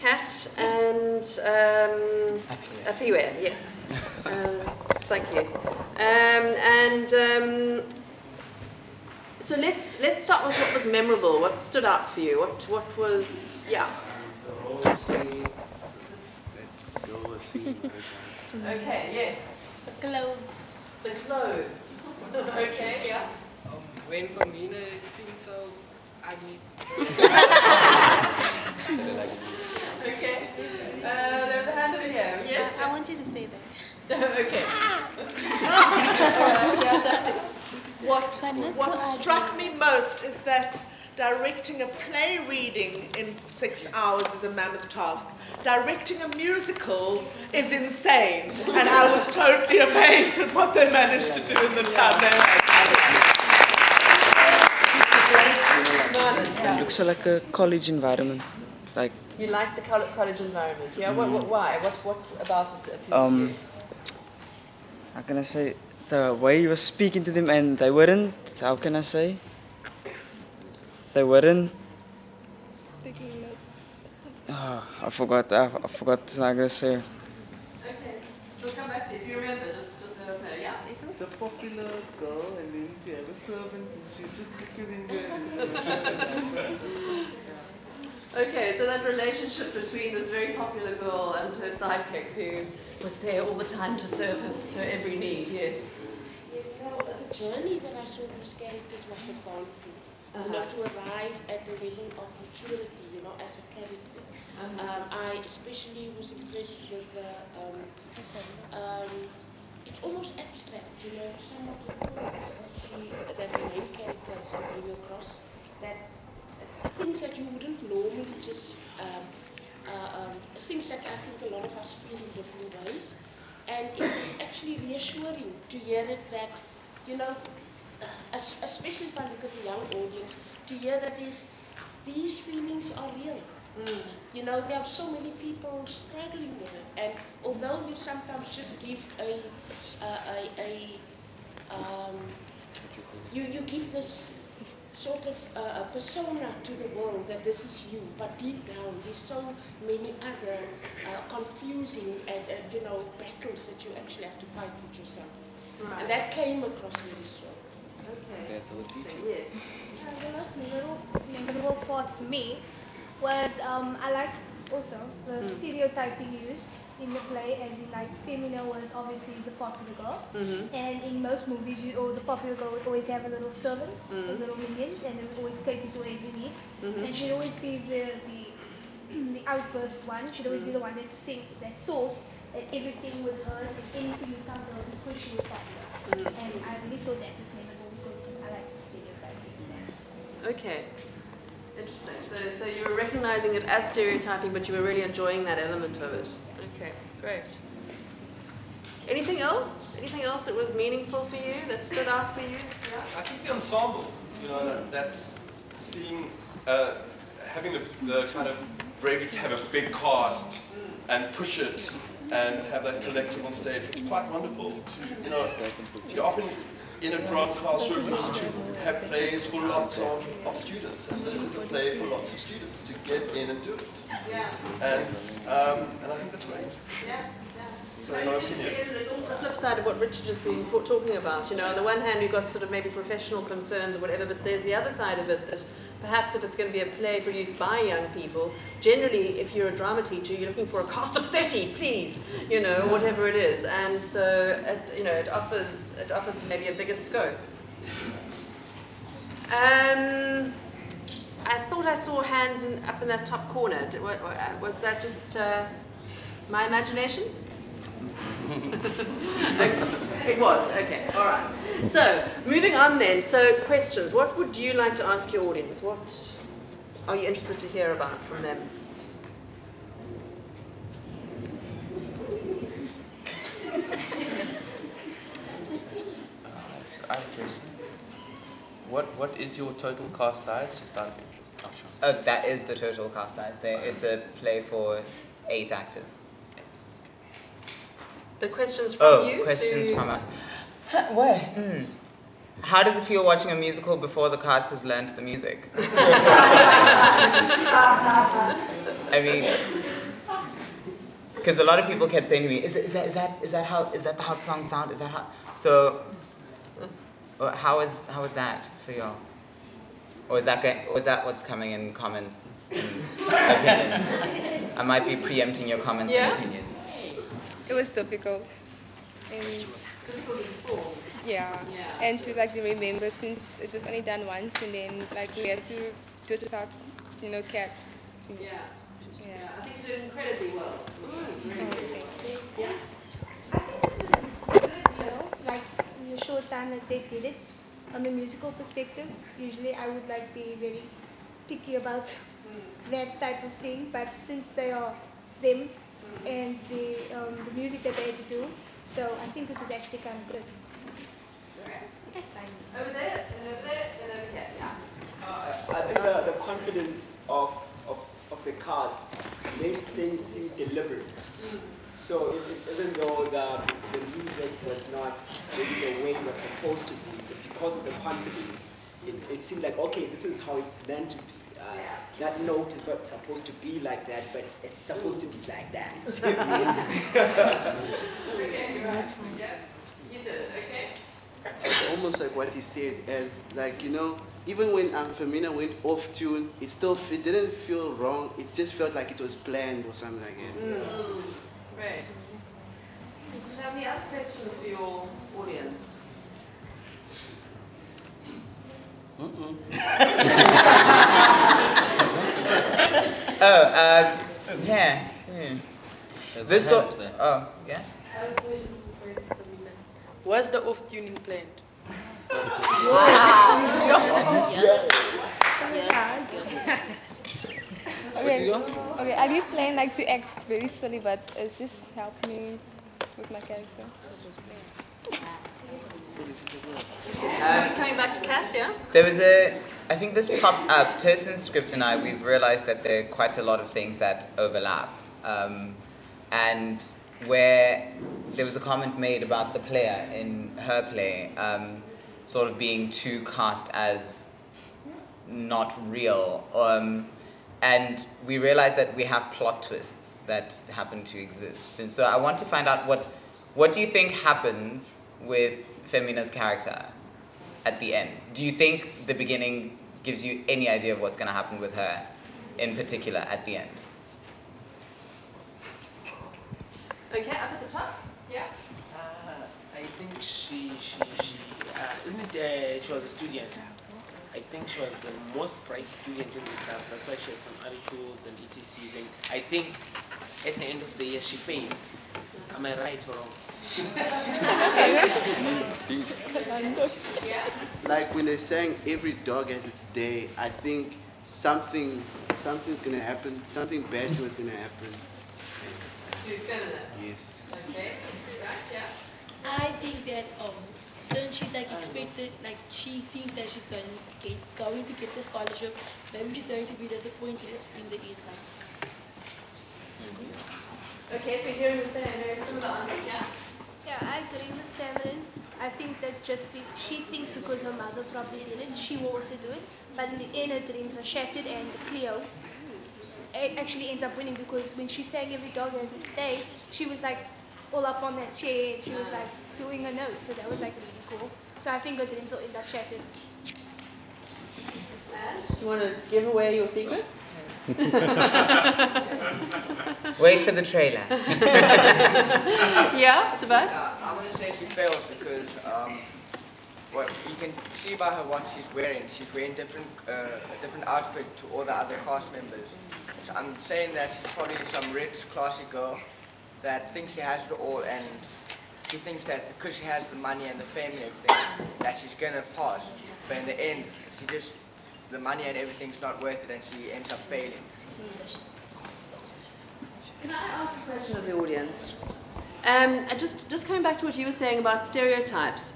Kat and Apiwe, yes. Thank you. So let's start with what was memorable. What stood out for you? What was, yeah. The whole scene. That girl scene. Okay, yes. The clothes. The clothes. Okay, yeah. When Famina sings so ugly. Okay. There's a hand over here. Yes. I wanted to say that. Okay. What struck me most is that directing a play reading in 6 hours is a mammoth task. Directing a musical is insane, and I was totally amazed at what they managed to do in the time they had. It looks like a college environment. Like you like the college environment, yeah? Why? What about it appealed to you? how can I say, the way he was speaking to them, and they weren't, how can I say, they weren't, I forgot what I'm going to say. Okay, we'll come back to you. If you remember, just let us know. Yeah, Ethan? The popular girl, and then she had a servant, and she just took it in there. Okay, so that relationship between this very popular girl and her sidekick who was there all the time to serve her every need, yes. Yes, well, the journey that I saw these characters must have gone through, you know, to arrive at the level of maturity, you know, as a character. I especially was impressed with it's almost abstract, you know, some of the thoughts that the main character is bringing across, that things that you wouldn't normally just, things that I think a lot of us feel in different ways. And it's actually reassuring to hear it that, you know, especially if I look at the young audience, to hear that these feelings are real. You know, there are so many people struggling with it, and although you sometimes just give you give this sort of a persona to the world that this is you, but deep down there's so many other confusing and you know, battles that you actually have to fight with yourself. Right. And that came across very strong. Okay. Yes. The most memorable part for me was I liked also the stereotyping used in the play, as in like Femina was obviously the popular girl, and in most movies the popular girl would always have a little servants, little minions, and they would always cater to every need, and she'd always be the outburst one. She'd always be the one that thought that everything was hers and anything would come to her because she was popular, and I really thought that was memorable because I like the stereotyping. Okay. Interesting. So you were recognizing it as stereotyping, but you were really enjoying that element of it. Okay, great. Anything else? Anything else that was meaningful for you, that stood out for you? Yeah? I think the ensemble, you know, that seeing, having the kind of bravery to have a big cast and push it and have that collective on stage was quite wonderful. To, you know, you often in a drama classroom, you have plays for lots of students, and this is a play for lots of students to get in and do it. Yeah. And I think that's great. Yeah. So it's also the flip side of what Richard has been talking about. You know, on the one hand, you've got sort of maybe professional concerns or whatever, but there's the other side of it that perhaps if it's going to be a play produced by young people, generally, if you're a drama teacher, you're looking for a cast of 30, please, you know, whatever it is. And so, you know, it offers maybe a bigger scope. I thought I saw hands up in that top corner. Was that just my imagination? It was, okay, all right. So, moving on then, so questions. What would you like to ask your audience? What are you interested to hear about from them? I have a question. What is your total cast size, just out of interest? Oh, sure. That is the total cast size. It's a play for 8 actors. The questions from you? Questions from us. Where? How does it feel watching a musical before the cast has learned the music? I mean, because a lot of people kept saying to me, is that how the song sound? Is that how? So, how is that for y'all? Or is that what's coming in comments and opinions? I might be preempting your comments and opinions. It was difficult. And yeah, and to like remember, since it was only done once, and then like we have to do it without, Kat. So, yeah. I think you did incredibly well. Yeah. I think it was good, like in the short time that they did it. On a musical perspective, usually I would like be very picky about that type of thing, but since they are them and the music that they had to do, so I think it was actually kind of good. Over there, and over there, and over here. Yeah. I think the confidence of the cast made things seem deliberate. So even though the music was not maybe the way it was supposed to be, because of the confidence, it seemed like, okay, this is how it's meant to be. That note is not supposed to be like that, but it's supposed to be like that. Okay, you're right. Yeah. You said it, okay? It's almost like what he said, as like, even when Femina went off tune, it didn't feel wrong. It just felt like it was planned or something like that. Great. Do you have any other questions for your audience? Yeah. This yeah. I have a question for Femina. Was the off-tuning planned? Wow. Yes. Okay, I did plan like to act very silly, but it's just helped me with my character. Coming back to Kat, yeah? There was I think this popped up, Tursin's script and I, we've realized that there are quite a lot of things that overlap. And where there was a comment made about the player in her play, sort of being too cast as not real. And we realized that we have plot twists that happen to exist. And so I want to find out what do you think happens with Femina's character at the end? Do you think the beginning gives you any idea of what's going to happen with her in particular at the end? Okay, up at the top. Yeah. I think she was a student. I think she was the most bright student in the class. That's why she had some attitudes and etc. Then I think at the end of the year she fails. Am I right or wrong? Like when they're saying every dog has its day, I think something's gonna happen. Something bad to it's gonna happen. To Femina? Yes. Okay. Right, yeah. I think that since she's like expected, like she thinks that she's going to get the scholarship, maybe she's going to be disappointed in the end. Okay, so you're hearing similar answers, yeah? Yeah, I agree with Cameron. I think that she thinks because her mother probably did it, she will also do it. But in the end, her dreams are shattered, and Cleo actually ends up winning because when she sang Every Dog Has Its Day, she was like all up on that chair, and she was like doing her notes, so that was like really cool. So I think her dreams will end up shattered. And you want to give away your secrets? Wait for the trailer. Yeah, at the back? I want to say she fails because what you can see by her what she's wearing. She's wearing a different outfit to all the other cast members. So I'm saying that she's probably some rich, classy girl that thinks she has it all, and she thinks that because she has the money and the fame and everything, that she's gonna pass. But in the end, the money and everything's not worth it, and she ends up failing. Can I ask a question of the audience? Just coming back to what you were saying about stereotypes.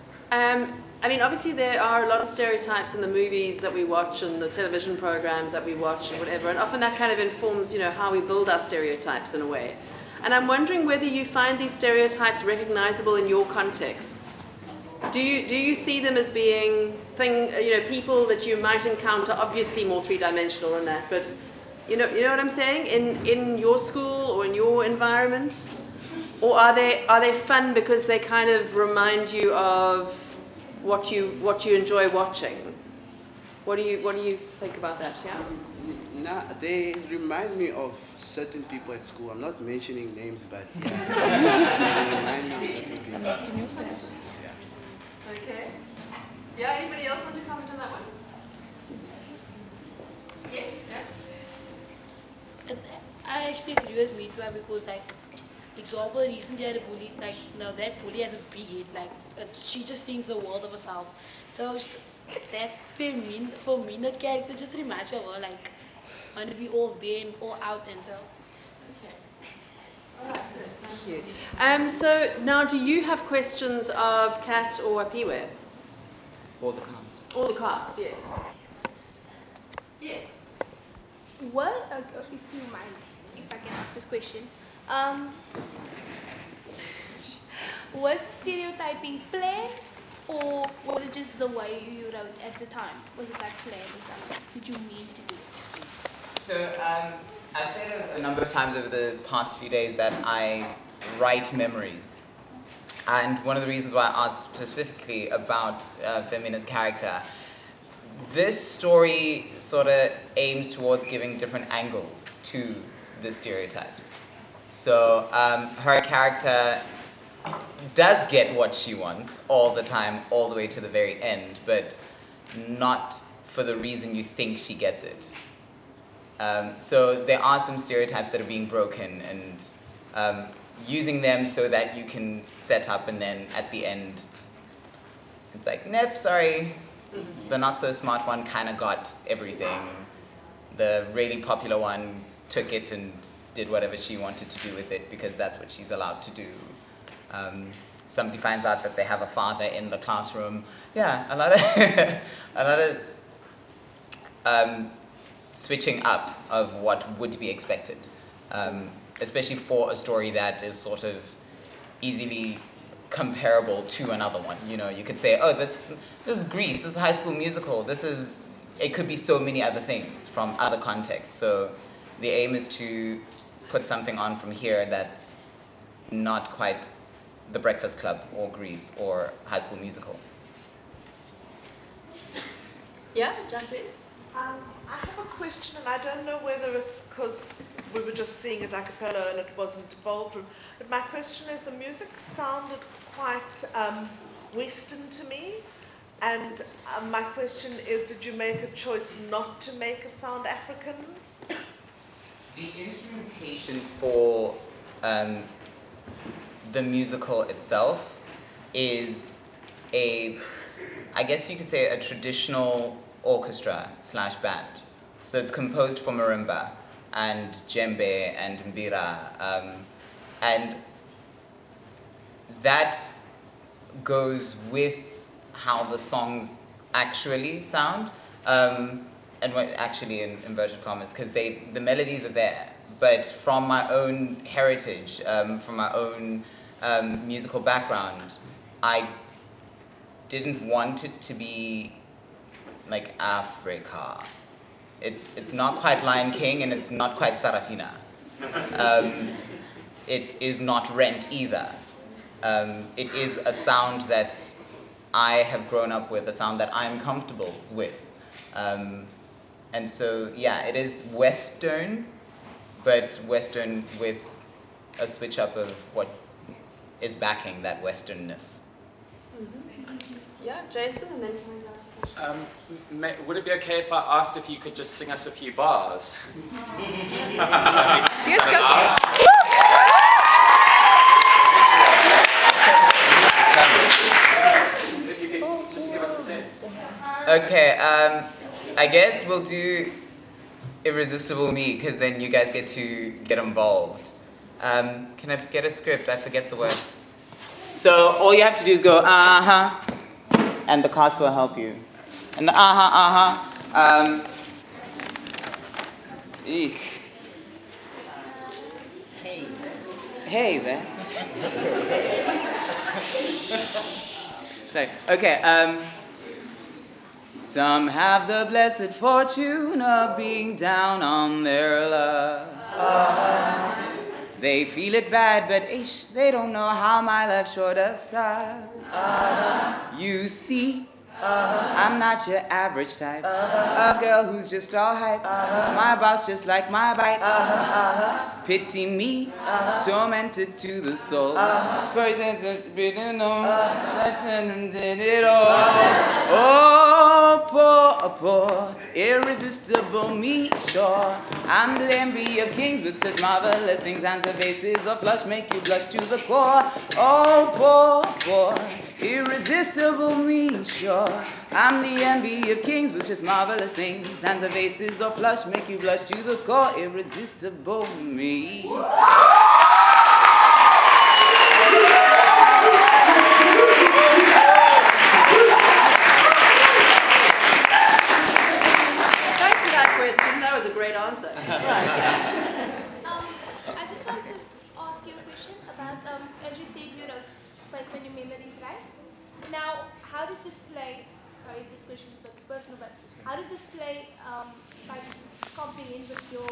I mean, obviously there are a lot of stereotypes in the movies that we watch and the television programs that we watch and whatever, and often that kind of informs, how we build our stereotypes in a way. And I'm wondering whether you find these stereotypes recognizable in your contexts. Do you see them as being people that you might encounter, obviously more three-dimensional than that, but You know what I'm saying? In your school or in your environment? Or are they fun because they kind of remind you of what you enjoy watching? What do you think about that? Yeah. Nah, they remind me of certain people at school. I'm not mentioning names, but yeah, they remind me of certain people. Okay. Yeah. Anybody else want to comment on that one? Yes. Yeah. I actually agree with Mitwa because, like, example, recently I had a bully. Like, now that bully has a big head. Like, she just thinks the world of herself. So that feminine character just reminds me of her. Like, want to be all there and all out and so. Okay. All right. Good. Thank you. So now, do you have questions of Kat or Apiwe? Or the cast. Or the cast, yes. Yes. What, if you mind, if I can ask this question, was stereotyping planned, or was it just the way you wrote at the time? Was it like planned or something? Did you mean to do it? So I've said a number of times over the past few days that I write memories. And one of the reasons why I asked specifically about Femina's character, this story sort of aims towards giving different angles to the stereotypes. So her character does get what she wants all the time, all the way to the very end, but not for the reason you think she gets it. So there are some stereotypes that are being broken, and using them so that you can set up, and then at the end, it's like, nope, sorry. The not so smart one kind of got everything. The really popular one took it and did whatever she wanted to do with it because that's what she's allowed to do. Somebody finds out that they have a father in the classroom. Yeah, a lot of switching up of what would be expected, especially for a story that is sort of easily comparable to another one. You know, you could say, oh, this is Grease, this is High School Musical, it could be so many other things from other contexts. So the aim is to put something on from here that's not quite The Breakfast Club or Grease or High School Musical. Yeah, Jack, please. I have a question, and I don't know whether it's because we were just seeing it a cappella and it wasn't involved. But my question is, the music sounded quite Western to me. And my question is, did you make a choice not to make it sound African? The instrumentation for the musical itself is I guess you could say a traditional orchestra / band. So it's composed for marimba and djembe and mbira, and that goes with how the songs actually sound, and what actually in inverted commas, because the melodies are there, but from my own heritage, from my own musical background, I didn't want it to be like Africa. It's not quite Lion King, and it's not quite Sarafina. It is not Rent either. It is a sound that I have grown up with, a sound that I'm comfortable with. And so, yeah, it is Western, but Western with a switch up of what is backing that Westernness. Yeah, Jason, and then can we go? Would it be okay if I asked if you could just sing us a few bars? Yes, go. If you could just give us a sense. Okay, I guess we'll do Irresistible Me, because then you guys get to get involved. Can I get a script? I forget the words. So all you have to do is go, uh-huh, and the cast will help you. And the eek. Hey there. Sorry. Okay. Some have the blessed fortune of being down on their luck. They feel it bad, but ish, they don't know how my love sure does suck. You see, I'm not your average type of girl who's just all hype. My boss just like my bite. Pity me, tormented to the soul. Oh, poor, irresistible me, sure. I'm the envy of kings with such marvelous things, hands of aces of flush make you blush to the core. Oh, poor, irresistible me, sure. I'm the envy of kings with just marvelous things, hands of aces of flush make you blush to the core. Irresistible me. Thanks for that question. That was a great answer. Right. I just want to ask you a question about, as you said, you know, based on your memories, right? Now, how did this play, sorry if this question is a bit personal, but how did this play like comprehend with your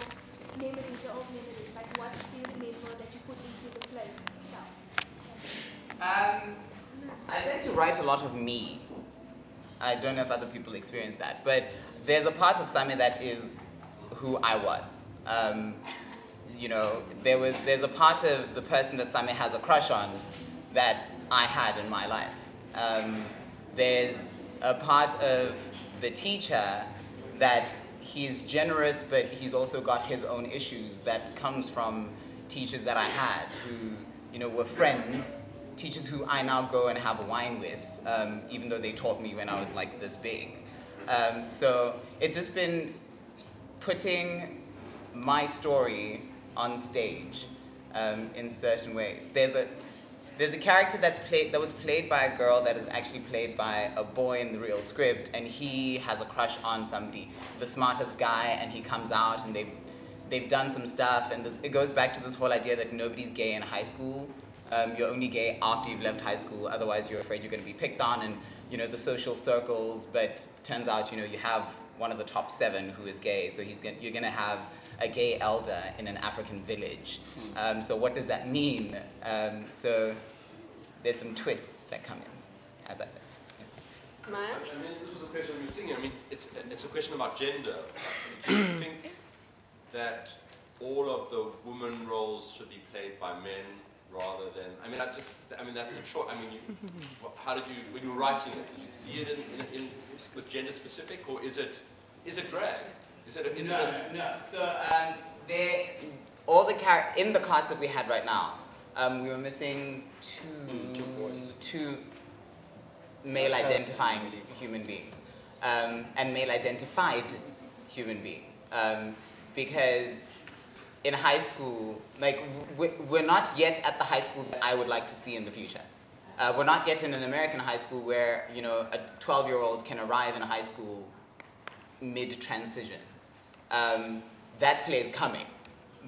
memories, your old memories? Like what do you remember that you put into the play itself? I tend to write a lot of me. I don't know if other people experience that, but there's a part of Sami that is who I was. You know, there's a part of the person that Sami has a crush on that I had in my life. There's a part of the teacher that he's generous, but he's also got his own issues that comes from teachers that I had who, you know, were friends, teachers who I now go and have a wine with, even though they taught me when I was like this big. So it's just been putting my story on stage in certain ways. There's a character that was played by a girl that is actually played by a boy in the real script, and he has a crush on somebody, the smartest guy, and he comes out and they've done some stuff, and it goes back to this whole idea that nobody's gay in high school. You're only gay after you've left high school, otherwise you're afraid you're going to be picked on, and you know the social circles, but turns out, you know, you have one of the top 7 who is gay, so you're going to have a gay elder in an African village. So what does that mean? So there's some twists that come in, as I said. Maya? I mean, this was a question when you were singing. I mean, it's a question about gender. Do you think that all of the woman roles should be played by men rather than? I mean, that's a choice. I mean, how did you, when you were writing it, did you see it with gender specific, or is it drag? No. So in the cast that we had right now, we were missing two male-identifying human beings, and male-identified human beings, because in high school, like we're not yet at the high school that I would like to see in the future. We're not yet in an American high school where, you know, a 12-year-old can arrive in high school mid-transition. That play is coming.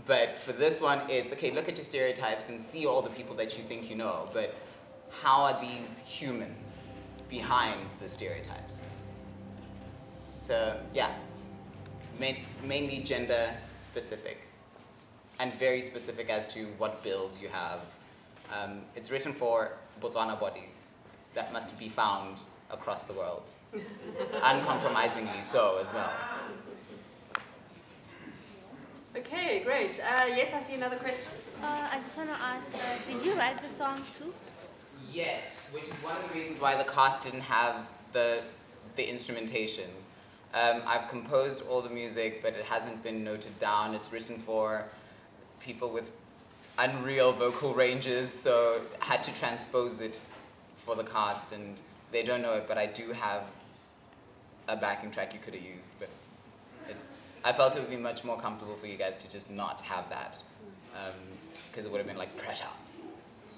But for this one, it's, okay, look at your stereotypes and see all the people that you think you know, but how are these humans behind the stereotypes? So, yeah, mainly gender specific, and very specific as to what builds you have. It's written for Botswana bodies that must be found across the world, uncompromisingly so as well. Okay, great. Yes, I see another question. I just want to ask, did you write the song too? Yes, which is one of the reasons why the cast didn't have the instrumentation. I've composed all the music, but it hasn't been noted down. It's written for people with unreal vocal ranges, so had to transpose it for the cast, and they don't know it, but I do have a backing track you could have used, but I felt it would be much more comfortable for you guys to just not have that, because it would have been like pressure.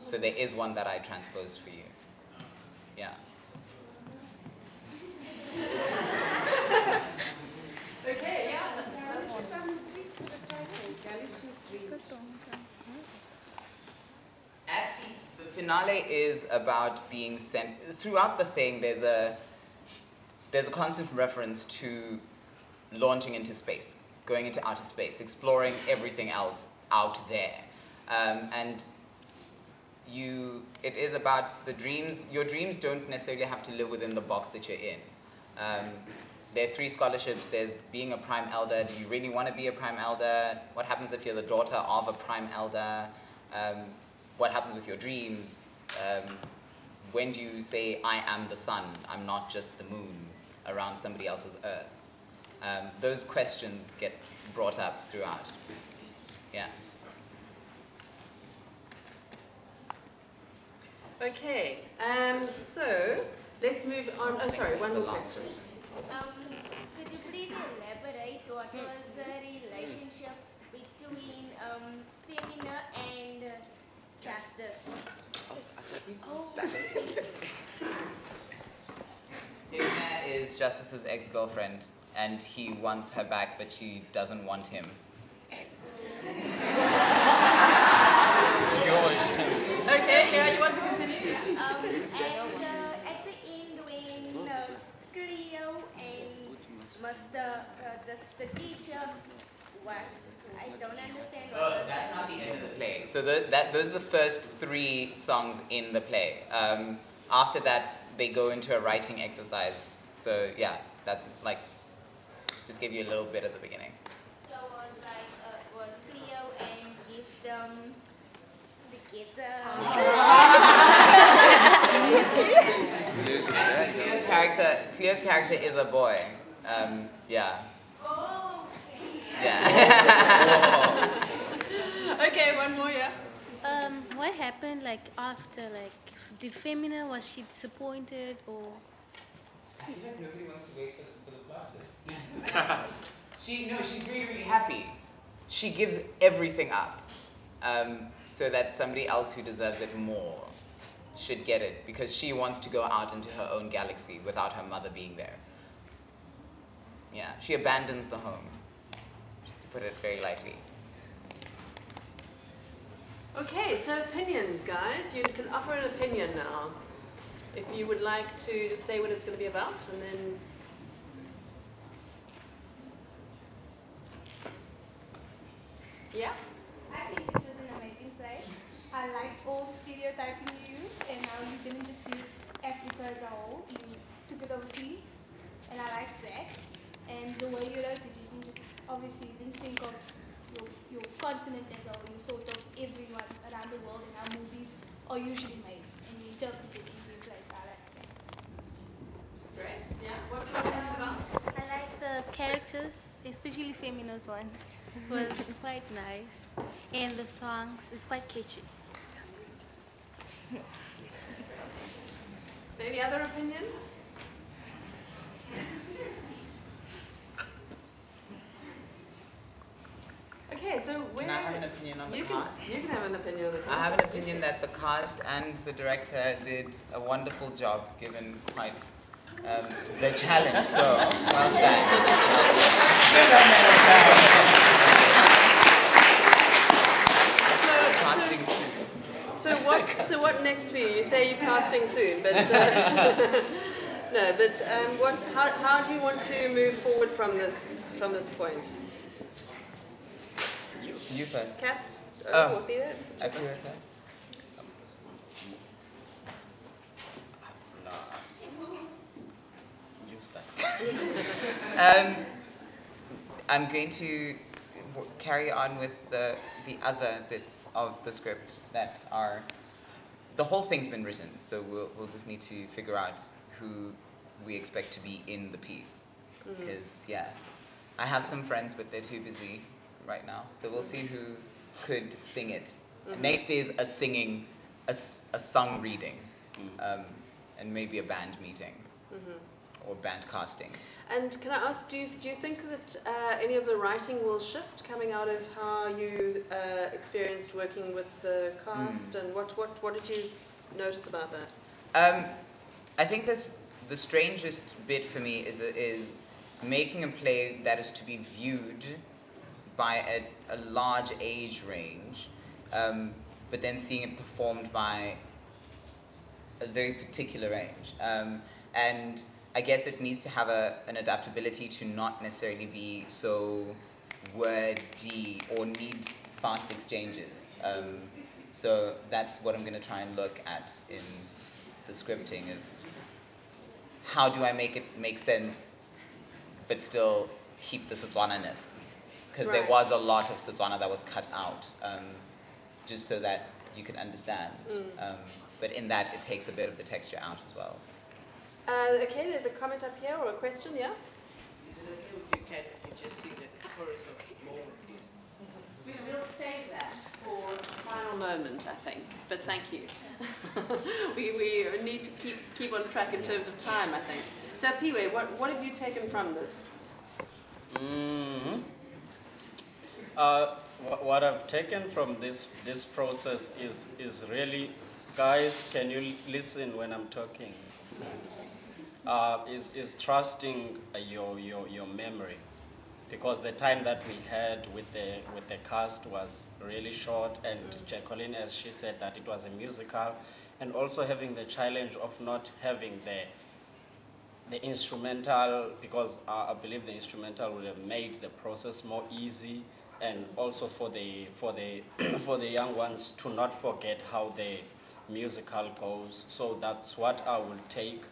So there is one that I transposed for you. Yeah. Okay, yeah. The finale is about being sent. Throughout the thing, there's a there's a constant reference to launching into space, going into outer space, exploring everything else out there. And it is about the dreams. Your dreams don't necessarily have to live within the box that you're in. There are 3 scholarships. There's being a prime elder. Do you really want to be a prime elder? What happens if you're the daughter of a prime elder? What happens with your dreams? When do you say, I am the sun, I'm not just the moon around somebody else's earth? Those questions get brought up throughout. Yeah. Okay, so let's move on. Oh, sorry, one more question. Could you please elaborate what was the relationship between Femina and Justice? Femina is Justice's ex-girlfriend, and he wants her back, but she doesn't want him. Okay, yeah, you want to continue? And at the end, when Cleo and the teacher, what? I don't understand what That's not the end of the play. So those are the first 3 songs in the play. After that, they go into a writing exercise. So yeah, that's like, just give you a little bit at the beginning. So was Cleo and give them Cleo's character is a boy. Yeah. Yeah. Okay, one more, yeah. What happened after did Femina, was she disappointed or? I feel like nobody wants to wait for the process. She's really, really happy. She gives everything up so that somebody else who deserves it more should get it, because she wants to go out into her own galaxy without her mother being there. Yeah, she abandons the home, to put it very lightly. Okay, so opinions, guys. You can offer an opinion now. If you would like to just say what it's going to be about, and then... Yeah? I think it was an amazing play. I liked all the stereotyping you used, and how you didn't just use Africa as a whole, you took it overseas, and I liked that. And the way you wrote it, you didn't just, obviously, you didn't think of your continent as a whole, you thought of everyone around the world and how movies are usually made, and you interpreted it into your place. I like that. Great, yeah. What's your opinion about? I like the characters, especially Femina's one. It was quite nice. And the songs, it's quite catchy. Any other opinions? Okay, so where... Can I have an opinion on the cast? You can have an opinion on the cast. I have an opinion that the cast and the director did a wonderful job, given quite the challenge. So, well done. Casting soon. So what next for you? You say you're casting soon, but no. But how do you want to move forward from this point? You first. Kat? Oh, Peter? I feel it first. You start. I'm going to carry on with the other bits of the script that are. The whole thing's been written, so we'll just need to figure out who we expect to be in the piece. Because yeah, I have some friends, but they're too busy right now, so we'll see who could sing it. Next is a song reading, and maybe a band meeting or band casting. And can I ask, do you think that any of the writing will shift coming out of how you experienced working with the cast, and what did you notice about that? I think the strangest bit for me is making a play that is to be viewed by a large age range, but then seeing it performed by a very particular age. And I guess it needs to have an adaptability to not necessarily be so wordy or need fast exchanges. So that's what I'm going to try and look at in the scripting of how do I make it make sense but still keep the Setswana-ness. Because there was a lot of Setswana that was cut out, just so that you could understand. But in that, it takes a bit of the texture out as well. Okay, there's a comment up here or a question, yeah? Is it okay if you can just sing the chorus of the moment, please? We'll save that for the final moment, I think. But thank you. we need to keep on track in terms of time, I think. So, Piwe, what have you taken from this? What I've taken from this process is really, guys, can you listen when I'm talking? Is trusting your memory, because the time that we had with the cast was really short, and Jacqueline, as she said, that it was a musical, and also having the challenge of not having the instrumental, because I believe the instrumental would have made the process more easy, and also for the young ones to not forget how the musical goes. So that's what I will take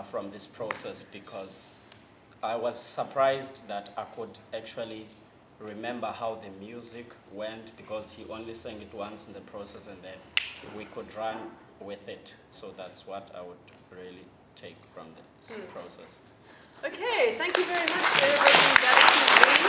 from this process, because I was surprised that I could actually remember how the music went, because he only sang it once in the process and then we could run with it. So that's what I would really take from this process. Okay, thank you very much, everybody in Galaxy Green.